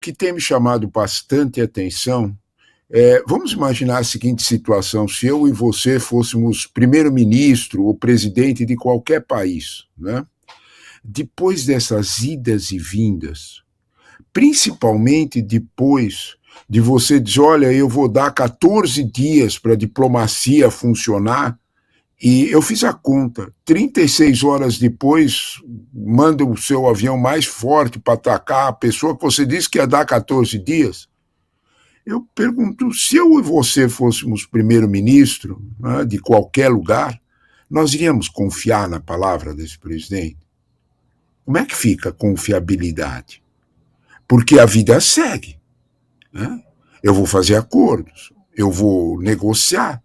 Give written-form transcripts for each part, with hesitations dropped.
que tem me chamado bastante atenção vamos imaginar a seguinte situação: se eu e você fôssemos primeiro-ministro ou presidente de qualquer país, né? Depois dessas idas e vindas, principalmente depois de você dizer, olha, eu vou dar 14 dias para a diplomacia funcionar, e eu fiz a conta, 36 horas depois, manda o seu avião mais forte para atacar a pessoa que você disse que ia dar 14 dias. Eu pergunto, se eu e você fôssemos primeiro-ministro, né, de qualquer lugar, nós iríamos confiar na palavra desse presidente? Como é que fica a confiabilidade? Porque a vida segue, né? Eu vou fazer acordos, eu vou negociar.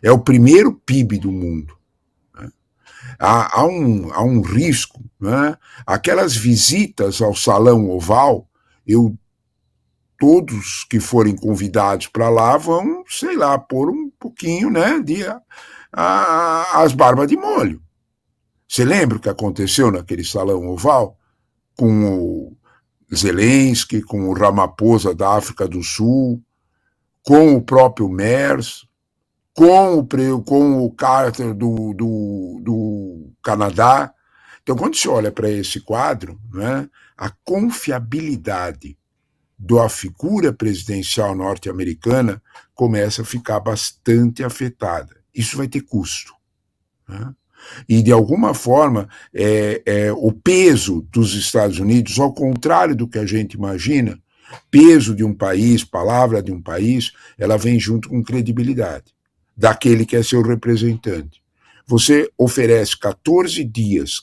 É o primeiro PIB do mundo. Né? Há um risco. Né? Aquelas visitas ao Salão Oval, todos que forem convidados para lá vão, sei lá, pôr um pouquinho, né, as barbas de molho. Você lembra o que aconteceu naquele Salão Oval? Com o Zelensky, com o Ramaphosa da África do Sul, com o próprio Merz, com o Carter do Canadá. Então, quando se olha para esse quadro, né, a confiabilidade da figura presidencial norte-americana começa a ficar bastante afetada. Isso vai ter custo. Né? E, de alguma forma, o peso dos Estados Unidos, ao contrário do que a gente imagina, peso de um país, palavra de um país, ela vem junto com credibilidade daquele que é seu representante. Você oferece 14 dias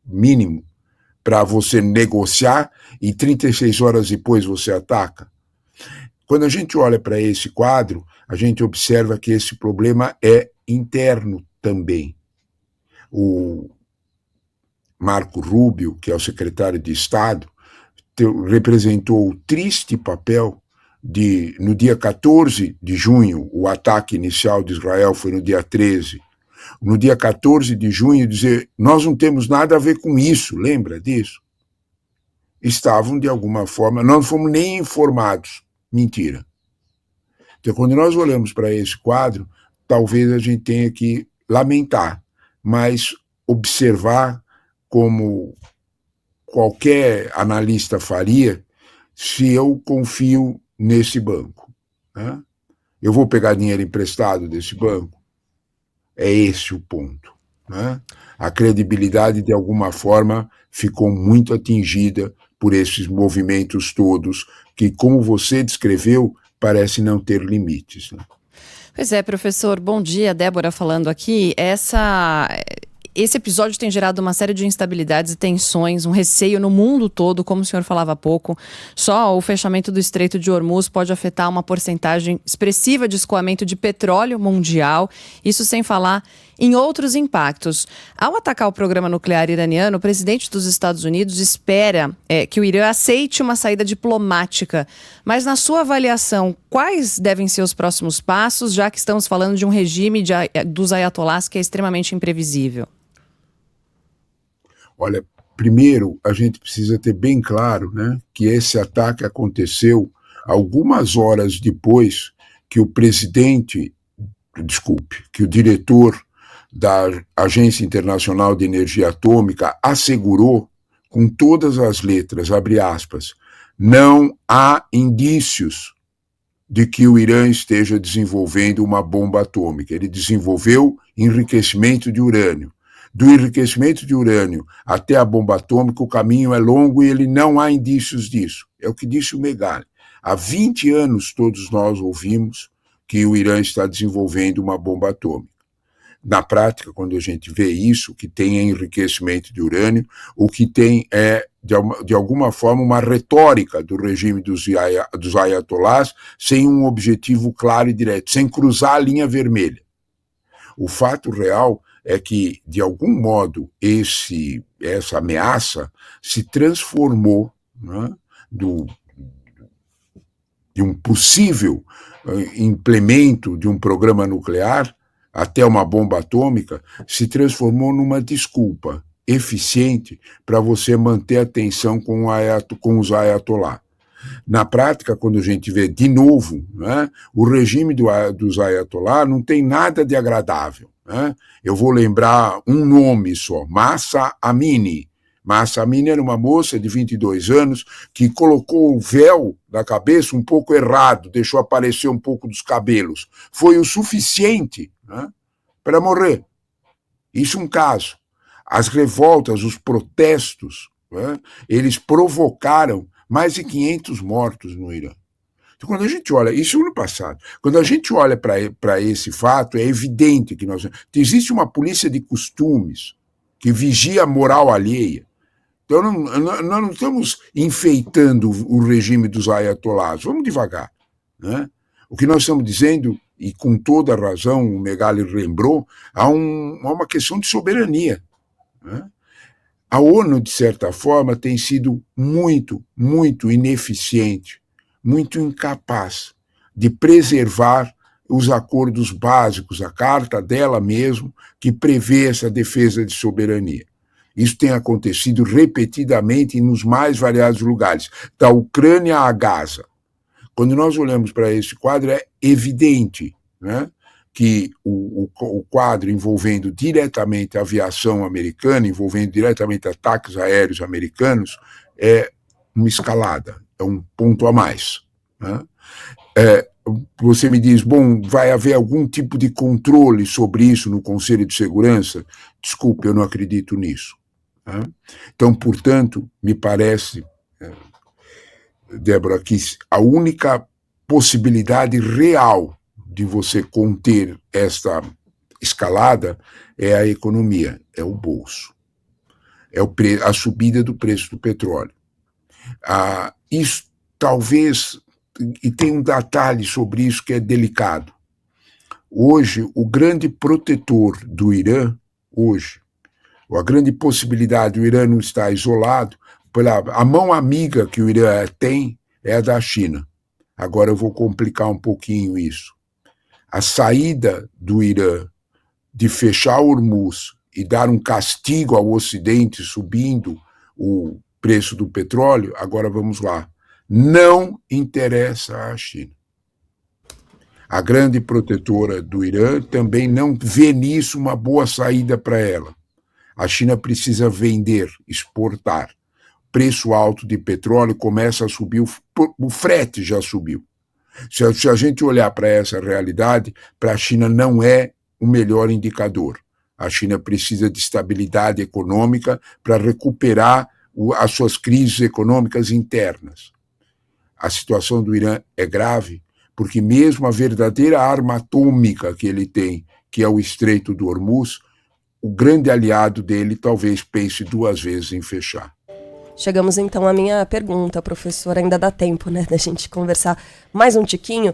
mínimo, para você negociar e 36 horas depois você ataca. Quando a gente olha para esse quadro, a gente observa que esse problema é interno também. O Marco Rubio, que é o secretário de Estado, representou o triste papel de, no dia 14 de junho, o ataque inicial de Israel foi no dia 13, no dia 14 de junho, dizer, nós não temos nada a ver com isso, lembra disso? Estavam, de alguma forma, não fomos nem informados. Mentira. Então, quando nós olhamos para esse quadro, talvez a gente tenha que lamentar, mas observar como qualquer analista faria, se eu confio nesse banco. Né? Eu vou pegar dinheiro emprestado desse banco? É esse o ponto. Né? A credibilidade, de alguma forma, ficou muito atingida por esses movimentos todos, que, como você descreveu, parece não ter limites. Né? Pois é, professor. Bom dia, Débora falando aqui. Esse episódio tem gerado uma série de instabilidades e tensões, um receio no mundo todo, como o senhor falava há pouco. Só o fechamento do Estreito de Hormuz pode afetar uma porcentagem expressiva de escoamento de petróleo mundial, isso sem falar em outros impactos. Ao atacar o programa nuclear iraniano, o presidente dos Estados Unidos espera que o Irã aceite uma saída diplomática. Mas, na sua avaliação, quais devem ser os próximos passos, já que estamos falando de um regime dos ayatolás que é extremamente imprevisível? Olha, primeiro a gente precisa ter bem claro, né, que esse ataque aconteceu algumas horas depois que que o diretor da Agência Internacional de Energia Atômica assegurou com todas as letras, abre aspas, não há indícios de que o Irã esteja desenvolvendo uma bomba atômica. Ele desenvolveu enriquecimento de urânio. Do enriquecimento de urânio até a bomba atômica, o caminho é longo e ele não há indícios disso. É o que disse o Megali. Há 20 anos todos nós ouvimos que o Irã está desenvolvendo uma bomba atômica. Na prática, quando a gente vê isso, o que tem é enriquecimento de urânio, o que tem é, de alguma forma, uma retórica do regime dos ayatolás sem um objetivo claro e direto, sem cruzar a linha vermelha. O fato real é que, de algum modo, essa ameaça se transformou, né, de um possível implemento de um programa nuclear até uma bomba atômica, se transformou numa desculpa eficiente para você manter a tensão com os ayatolá. Na prática, quando a gente vê de novo, né, o regime dos Ayatollah não tem nada de agradável. Né? Eu vou lembrar um nome só, Mahsa Amini. Mahsa Amini era uma moça de 22 anos que colocou o véu na cabeça um pouco errado, deixou aparecer um pouco dos cabelos. Foi o suficiente, né, para morrer. Isso é um caso. As revoltas, os protestos, né, eles provocaram mais de 500 mortos no Irã. Então, quando a gente olha, isso no passado, quando a gente olha para esse fato, é evidente que existe uma polícia de costumes que vigia a moral alheia. Então, nós não estamos enfeitando o regime dos ayatollahs, vamos devagar. Né? O que nós estamos dizendo, e com toda razão o Megali lembrou, há uma questão de soberania. Né? A ONU, de certa forma, tem sido muito, muito ineficiente, muito incapaz de preservar os acordos básicos, a carta dela mesmo, que prevê essa defesa de soberania. Isso tem acontecido repetidamente nos mais variados lugares, da Ucrânia a Gaza. Quando nós olhamos para esse quadro, é evidente, né, que o quadro envolvendo diretamente a aviação americana, envolvendo diretamente ataques aéreos americanos, é uma escalada, é um ponto a mais. Né? Você me diz, bom, vai haver algum tipo de controle sobre isso no Conselho de Segurança? Desculpe, eu não acredito nisso. Né? Então, portanto, me parece, Débora, que a única possibilidade real de você conter esta escalada é a economia, é o bolso, é a subida do preço do petróleo. Isso talvez, e tem um detalhe sobre isso que é delicado. Hoje, o grande protetor do Irã, a grande possibilidade, o Irã não está isolado, a mão amiga que o Irã tem é a da China. Agora eu vou complicar um pouquinho isso. A saída do Irã de fechar Hormuz e dar um castigo ao Ocidente subindo o preço do petróleo, agora vamos lá, não interessa à China. A grande protetora do Irã também não vê nisso uma boa saída para ela. A China precisa vender, exportar. Preço alto de petróleo começa a subir, o frete já subiu. Se a gente olhar para essa realidade, para a China não é o melhor indicador. A China precisa de estabilidade econômica para recuperar as suas crises econômicas internas. A situação do Irã é grave, porque mesmo a verdadeira arma atômica que ele tem, que é o Estreito do Hormuz, o grande aliado dele talvez pense 2 vezes em fechar. Chegamos então à minha pergunta, professor, ainda dá tempo, né, da gente conversar mais um tiquinho.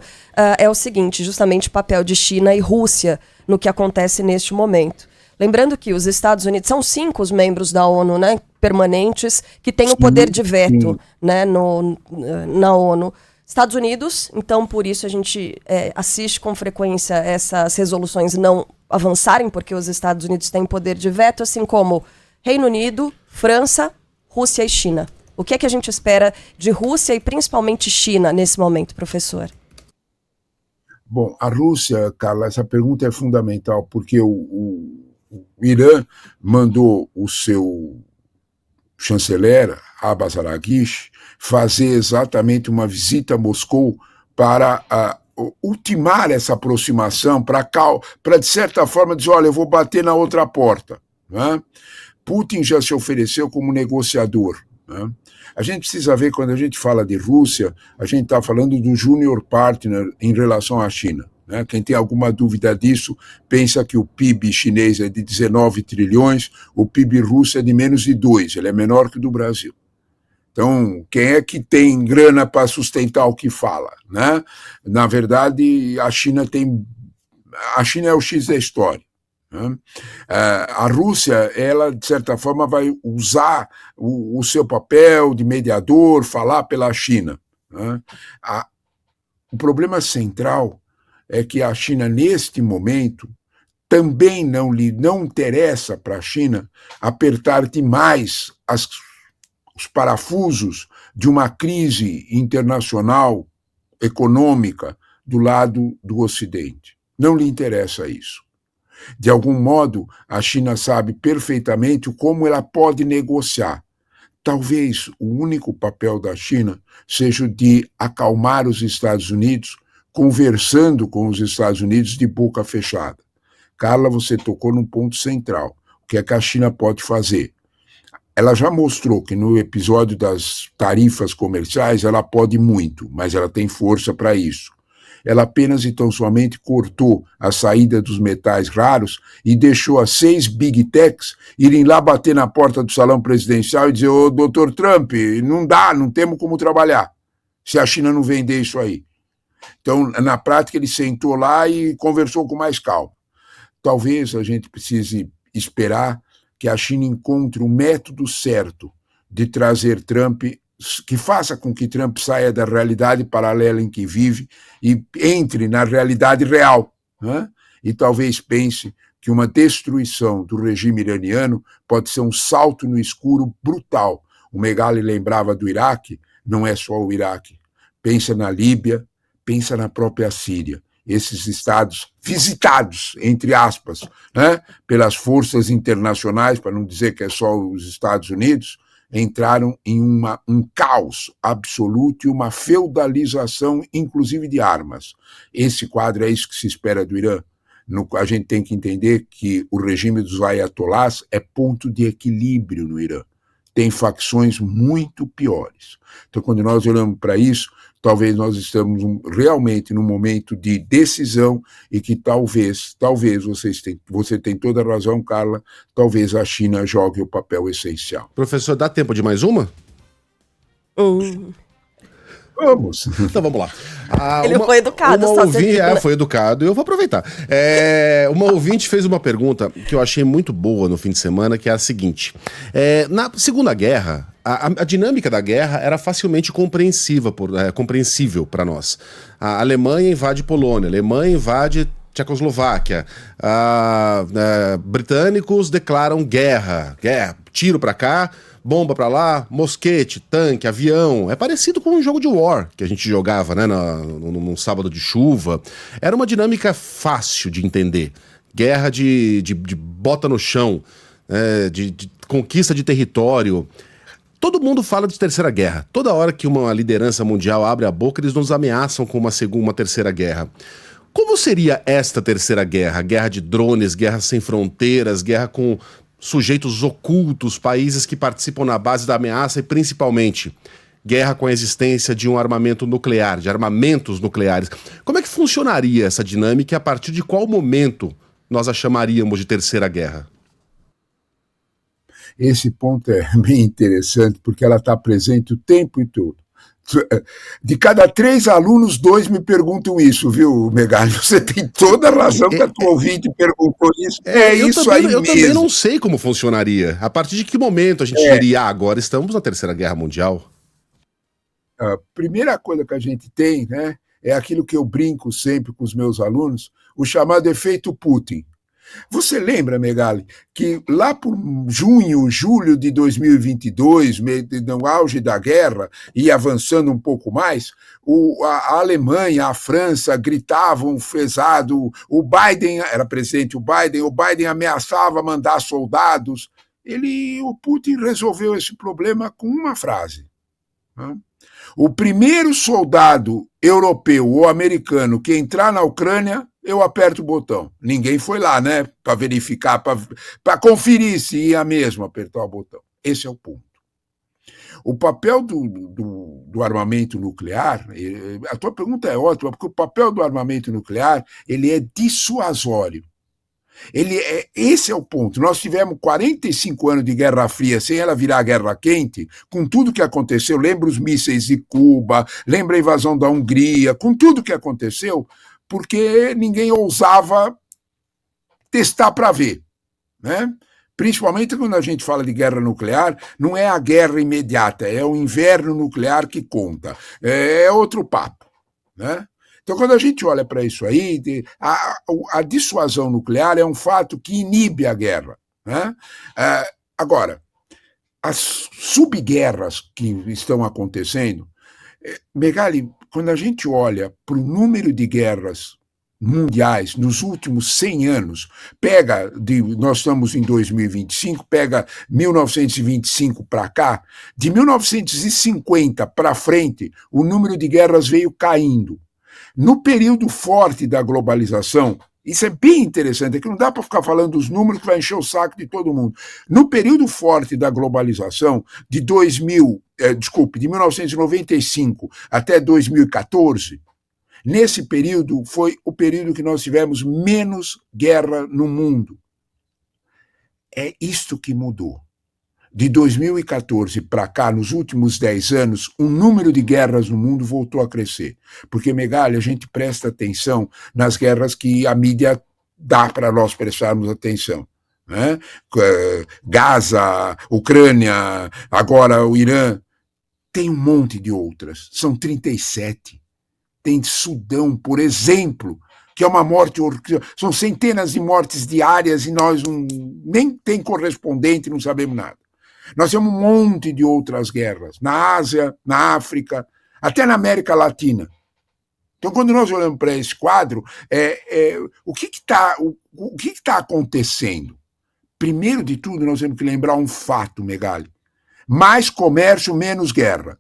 É o seguinte, justamente o papel de China e Rússia no que acontece neste momento. Lembrando que os Estados Unidos são 5 os membros da ONU, né, permanentes, que têm o poder de veto, né, na ONU. Estados Unidos, então por isso a gente assiste com frequência essas resoluções não avançarem, porque os Estados Unidos têm poder de veto, assim como Reino Unido, França, Rússia e China. O que é que a gente espera de Rússia e principalmente China nesse momento, professor? Bom, a Rússia, Carla, essa pergunta é fundamental, porque o Irã mandou o seu chanceler, Abbas Araghchi, fazer exatamente uma visita a Moscou para ultimar essa aproximação, para, de certa forma, dizer, olha, eu vou bater na outra porta. Né? Putin já se ofereceu como negociador. Né? A gente precisa ver, quando a gente fala de Rússia, a gente está falando do junior partner em relação à China. Né? Quem tem alguma dúvida disso, pensa que o PIB chinês é de 19 trilhões, o PIB russo é de menos de 2, ele é menor que o do Brasil. Então, quem é que tem grana para sustentar o que fala? Né? Na verdade, a China é o X da história. Né? A Rússia, ela, de certa forma, vai usar o seu papel de mediador, falar pela China. Né? O problema central é que a China, neste momento, também não interessa para a China apertar demais os parafusos de uma crise internacional econômica do lado do Ocidente. Não lhe interessa isso. De algum modo, a China sabe perfeitamente como ela pode negociar. Talvez o único papel da China seja o de acalmar os Estados Unidos, conversando com os Estados Unidos de boca fechada. Carla, você tocou num ponto central. O que é que a China pode fazer? Ela já mostrou que no episódio das tarifas comerciais ela pode muito, mas ela tem força para isso. Ela apenas e tão somente cortou a saída dos metais raros e deixou as 6 big techs irem lá bater na porta do salão presidencial e dizer: ô, doutor Trump, não dá, não temos como trabalhar se a China não vender isso aí. Então, na prática, ele sentou lá e conversou com mais calma. Talvez a gente precise esperar que a China encontre o método certo de trazer Trump, que faça com que Trump saia da realidade paralela em que vive e entre na realidade real, né? E talvez pense que uma destruição do regime iraniano pode ser um salto no escuro brutal. O Megali lembrava do Iraque, não é só o Iraque. Pensa na Líbia, pensa na própria Síria. Esses estados visitados, entre aspas, né, pelas forças internacionais, para não dizer que é só os Estados Unidos, entraram em um caos absoluto e uma feudalização, inclusive de armas. Esse quadro é isso que se espera do Irã. A gente tem que entender que o regime dos ayatolás é ponto de equilíbrio no Irã. Tem facções muito piores. Então, quando nós olhamos para isso, talvez nós estamos realmente num momento de decisão e que talvez você tem toda a razão, Carla, talvez a China jogue o papel essencial. Professor, dá tempo de mais uma? Vamos. Então vamos lá. Ele foi educado, uma só ouvinte, você... foi educado, eu vou aproveitar. Uma ouvinte fez uma pergunta que eu achei muito boa no fim de semana, que é a seguinte. Na Segunda Guerra, a dinâmica da guerra era facilmente compreensível para nós. A Alemanha invade Polônia, a Alemanha invade Tchecoslováquia, britânicos declaram guerra, tiro para cá, bomba pra lá, mosquete, tanque, avião. É parecido com um jogo de war que a gente jogava, né, num sábado de chuva. Era uma dinâmica fácil de entender. Guerra de bota no chão, de conquista de território. Todo mundo fala de terceira guerra. Toda hora que uma liderança mundial abre a boca, eles nos ameaçam com uma terceira guerra. Como seria esta terceira guerra? Guerra de drones, guerra sem fronteiras, guerra com sujeitos ocultos, países que participam na base da ameaça e, principalmente, guerra com a existência de um armamento nuclear, de armamentos nucleares. Como é que funcionaria essa dinâmica e a partir de qual momento nós a chamaríamos de terceira guerra? Esse ponto é bem interessante, porque ela está presente o tempo todo. De cada 3 alunos, 2 me perguntam isso, viu, Megali? Você tem toda a razão que a tua ouvinte perguntou isso. Eu também não sei como funcionaria. A partir de que momento a gente diria, agora estamos na Terceira Guerra Mundial? A primeira coisa que a gente tem, né, é aquilo que eu brinco sempre com os meus alunos, o chamado efeito Putin. Você lembra, Megali, que lá por junho, julho de 2022, no auge da guerra, e avançando um pouco mais, a Alemanha, a França gritavam pesado, o Biden, era presidente o Biden ameaçava mandar soldados. O Putin resolveu esse problema com uma frase. Né? O primeiro soldado europeu ou americano que entrar na Ucrânia, eu aperto o botão. Ninguém foi lá, né, para verificar, para conferir se ia mesmo apertar o botão. Esse é o ponto. O papel do armamento nuclear, a tua pergunta é ótima, porque o papel do armamento nuclear, ele é dissuasório. Esse é o ponto. Nós tivemos 45 anos de Guerra Fria sem ela virar Guerra Quente, com tudo que aconteceu, lembra os mísseis de Cuba, lembra a invasão da Hungria, com tudo que aconteceu, porque ninguém ousava testar para ver, né? Principalmente quando a gente fala de guerra nuclear, não é a guerra imediata, é o inverno nuclear que conta, é outro papo, né? Então, quando a gente olha para isso aí, a dissuasão nuclear é um fato que inibe a guerra, né? Agora, as subguerras que estão acontecendo, Megali, quando a gente olha para o número de guerras mundiais nos últimos 100 anos, nós estamos em 2025, pega 1925 para cá, de 1950 para frente, o número de guerras veio caindo. No período forte da globalização, isso é bem interessante, é que não dá para ficar falando dos números que vai encher o saco de todo mundo. No período forte da globalização, de 1995 até 2014, nesse período foi o período que nós tivemos menos guerra no mundo. É isto que mudou. De 2014 para cá, nos últimos 10 anos, o número de guerras no mundo voltou a crescer. Porque, Megali, a gente presta atenção nas guerras que a mídia dá para nós prestarmos atenção. Né? Gaza, Ucrânia, agora o Irã. Tem um monte de outras. São 37. Tem Sudão, por exemplo, que é uma morte, são centenas de mortes diárias e nós nem tem correspondente, não sabemos nada. Nós temos um monte de outras guerras, na Ásia, na África, até na América Latina. Então, quando nós olhamos para esse quadro, o que está acontecendo? Primeiro de tudo, nós temos que lembrar um fato, Megali. Mais comércio, menos guerra.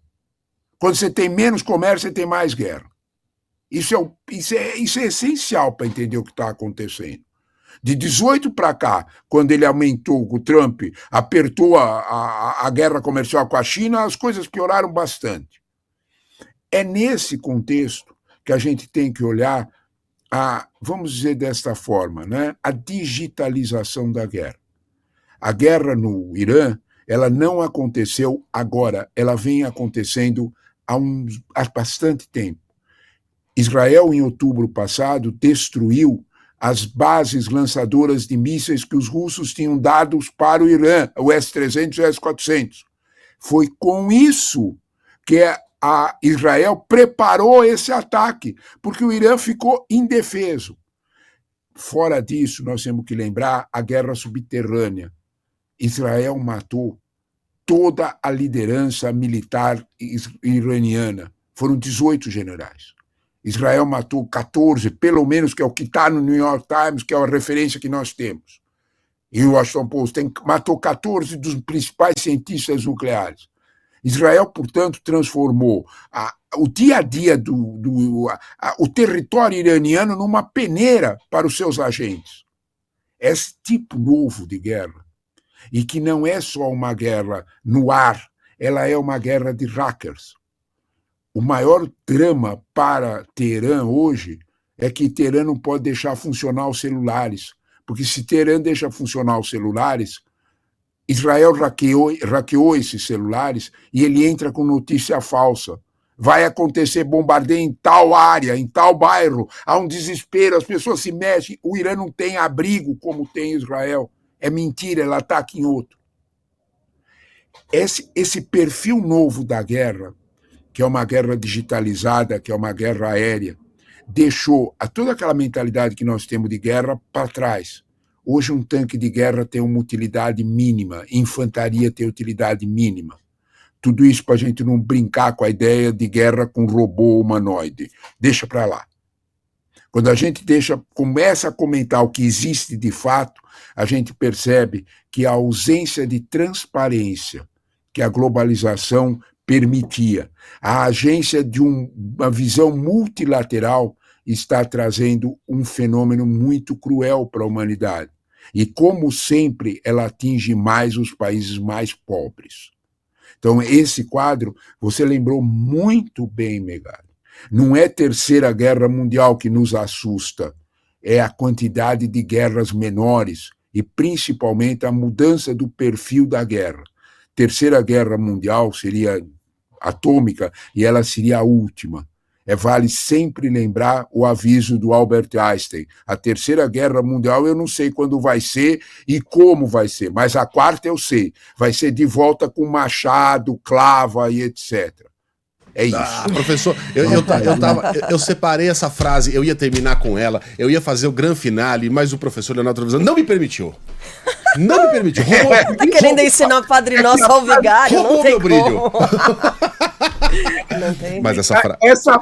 Quando você tem menos comércio, você tem mais guerra. Isso é essencial para entender o que está acontecendo. De 18 para cá, quando ele aumentou, o Trump apertou a guerra comercial com a China, as coisas pioraram bastante. É nesse contexto que a gente tem que olhar vamos dizer desta forma, né, a digitalização da guerra. A guerra no Irã, ela não aconteceu agora, ela vem acontecendo há bastante tempo. Israel, em outubro passado, destruiu as bases lançadoras de mísseis que os russos tinham dados para o Irã, o S-300 e o S-400. Foi com isso que a Israel preparou esse ataque, porque o Irã ficou indefeso. Fora disso, nós temos que lembrar a guerra subterrânea. Israel matou toda a liderança militar iraniana. Foram 18 generais. Israel matou 14, pelo menos, que é o que está no New York Times, que é a referência que nós temos. E o Washington Post matou 14 dos principais cientistas nucleares. Israel, portanto, transformou o dia a dia o território iraniano numa peneira para os seus agentes. Esse tipo novo de guerra, e que não é só uma guerra no ar, ela é uma guerra de hackers. O maior drama para Teherã hoje é que Teherã não pode deixar funcionar os celulares, porque se Teherã deixa funcionar os celulares, Israel hackeou esses celulares e ele entra com notícia falsa. Vai acontecer bombardeio em tal área, em tal bairro, há um desespero, as pessoas se mexem, o Irã não tem abrigo como tem Israel. É mentira, ela ataca em outro. Esse perfil novo da guerra, que é uma guerra digitalizada, que é uma guerra aérea, deixou toda aquela mentalidade que nós temos de guerra para trás. Hoje um tanque de guerra tem uma utilidade mínima, infantaria tem utilidade mínima. Tudo isso para a gente não brincar com a ideia de guerra com robô humanoide. Deixa para lá. Quando a gente começa a comentar o que existe de fato, a gente percebe que a ausência de transparência que a globalização permitia, a agência de uma visão multilateral está trazendo um fenômeno muito cruel para a humanidade. E, como sempre, ela atinge mais os países mais pobres. Então, esse quadro, você lembrou muito bem, Megali. Não é Terceira Guerra Mundial que nos assusta, é a quantidade de guerras menores e, principalmente, a mudança do perfil da guerra. Terceira Guerra Mundial seria atômica e ela seria a última. Vale sempre lembrar o aviso do Albert Einstein. A Terceira Guerra Mundial eu não sei quando vai ser e como vai ser, mas a quarta eu sei. Vai ser de volta com machado, clava e etc. É isso. Professor, eu separei essa frase, eu ia terminar com ela, eu ia fazer o grande finale, mas o professor Leonardo Trevisan não me permitiu. Não me permitiu. Tá querendo ensinar Padre Nosso ao vigário? Não Roubou tem meu brilho. como. Não tem. Mas Essa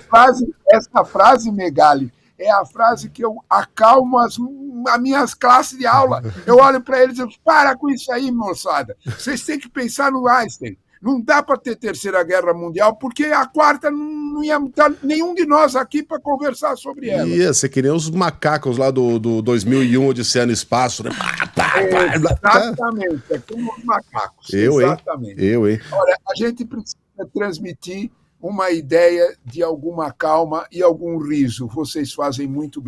frase, Megali, é a frase que eu acalmo as minhas classes de aula. Eu olho para eles e digo, para com isso aí, moçada. Vocês têm que pensar no Einstein. Não dá para ter terceira guerra mundial, porque a quarta não ia estar nenhum de nós aqui para conversar sobre ela. Ia ser que nem os macacos lá do 2001, Odisseia no Espaço, né? Exatamente, é como os macacos. Exatamente. Eu, hein? Olha, a gente precisa transmitir uma ideia de alguma calma e algum riso. Vocês fazem muito bem.